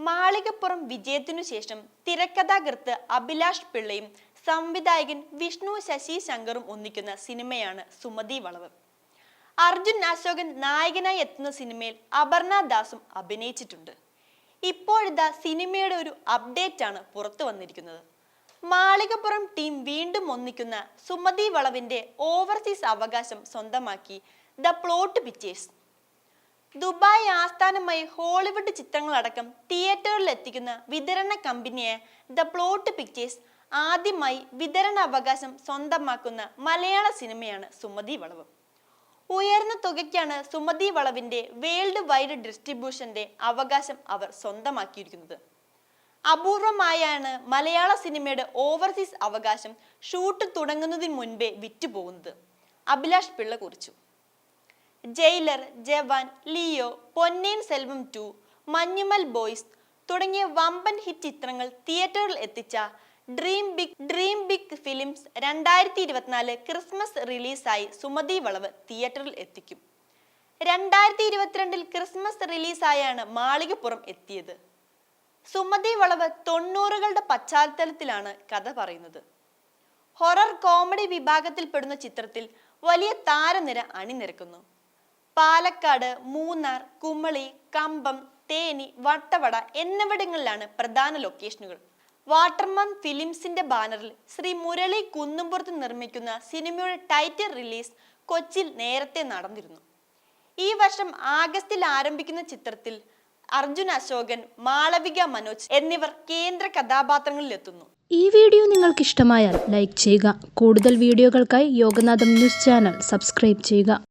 മാളികപ്പുറം വിജയത്തിനു ശേഷം തിരക്കഥാകൃത്ത് അഭിലാഷ് പിള്ളയും സംവിധായകൻ വിഷ്ണു ശശി ശങ്കറും ഒന്നിക്കുന്ന സിനിമയാണ് സുമതി വളവ്. അർജുൻ അശോകൻ നായകനായി എത്തുന്ന സിനിമയിൽ അപർണ ദാസും അഭിനയിച്ചിട്ടുണ്ട്. ഇപ്പോഴിതാ സിനിമയുടെ ഒരു അപ്ഡേറ്റ് ആണ് പുറത്തു വന്നിരിക്കുന്നത്. മാളികപ്പുറം ടീം വീണ്ടും ഒന്നിക്കുന്ന സുമതി വളവിന്റെ ഓവർസീസ് അവകാശം സ്വന്തമാക്കി ദ പ്ലോട്ട് പിക്ചേഴ്സ്. ദുബായ് ആസ്ഥാനമായി ഹോളിവുഡ് ചിത്രങ്ങളടക്കം തിയേറ്ററിൽ എത്തിക്കുന്ന വിതരണ കമ്പനിയായ ദ പ്ലോട്ട് പിക്ചേഴ്സ് ആദ്യമായി വിതരണാവകാശം സ്വന്തമാക്കുന്ന മലയാള സിനിമയാണ് സുമതി വളവ്. ഉയർന്ന തുകയ്ക്കാണ് സുമതി വളവിന്റെ വേൾഡ് വൈഡ് ഡിസ്ട്രിബ്യൂഷന്റെ അവകാശം അവർ സ്വന്തമാക്കിയിരിക്കുന്നത്. അപൂർവമായാണ് മലയാള സിനിമയുടെ ഓവർസീസ് അവകാശം ഷൂട്ട് തുടങ്ങുന്നതിന് മുൻപേ വിറ്റുപോകുന്നത്. അഭിലാഷ് പിള്ള കുറിച്ചു. ജയിലർ, ജവാൻ, ലിയോ, പൊന്നിയിൻ സെൽവം 2, മഞ്ഞുമൽ ബോയ്സ് തുടങ്ങിയ വമ്പൻ ഹിറ്റ് ചിത്രങ്ങൾ തിയേറ്ററിൽ എത്തിച്ച ഡ്രീം ബിഗ് ഫിലിംസ് 2024 ക്രിസ്മസ് റിലീസായി സുമതി വളവ് തിയേറ്ററിൽ എത്തിക്കും. 2022 ക്രിസ്മസ് റിലീസായാണ് മാളികപ്പുറം എത്തിയത്. സുമതി വളവ് 90കളുടെ പശ്ചാത്തലത്തിലാണ് കഥ പറയുന്നത്. ഹൊറർ കോമഡി വിഭാഗത്തിൽപ്പെടുന്ന ചിത്രത്തിൽ വലിയ താരനിര അണിനിരക്കുന്നു. പാലക്കാട്, മൂന്നാർ, കുമളി, കമ്പം, തേനി, വട്ടവട എന്നിവിടങ്ങളിലാണ് പ്രധാന ലൊക്കേഷനുകൾ. വാട്ടർമാൻ ഫിലിംസിന്റെ ബാനറിൽ ശ്രീ മുരളി കുന്നുംപുറത്ത് നിർമ്മിക്കുന്ന സിനിമയുടെ ടൈറ്റിൽ റിലീസ് കൊച്ചിയിൽ നേരത്തെ നടന്നിരുന്നു. ഈ വർഷം ആഗസ്റ്റിൽ ആരംഭിക്കുന്ന ചിത്രത്തിൽ അർജുൻ അശോകൻ, മാളവിക മനോജ് എന്നിവർ കേന്ദ്ര കഥാപാത്രങ്ങളിലെത്തുന്നു. ഈ വീഡിയോ നിങ്ങൾക്ക് ഇഷ്ടമായാൽ ലൈക്ക് ചെയ്യുക. കൂടുതൽ വീഡിയോകൾക്കായി യോഗനാഥം ന്യൂസ് ചാനൽ സബ്സ്ക്രൈബ് ചെയ്യുക.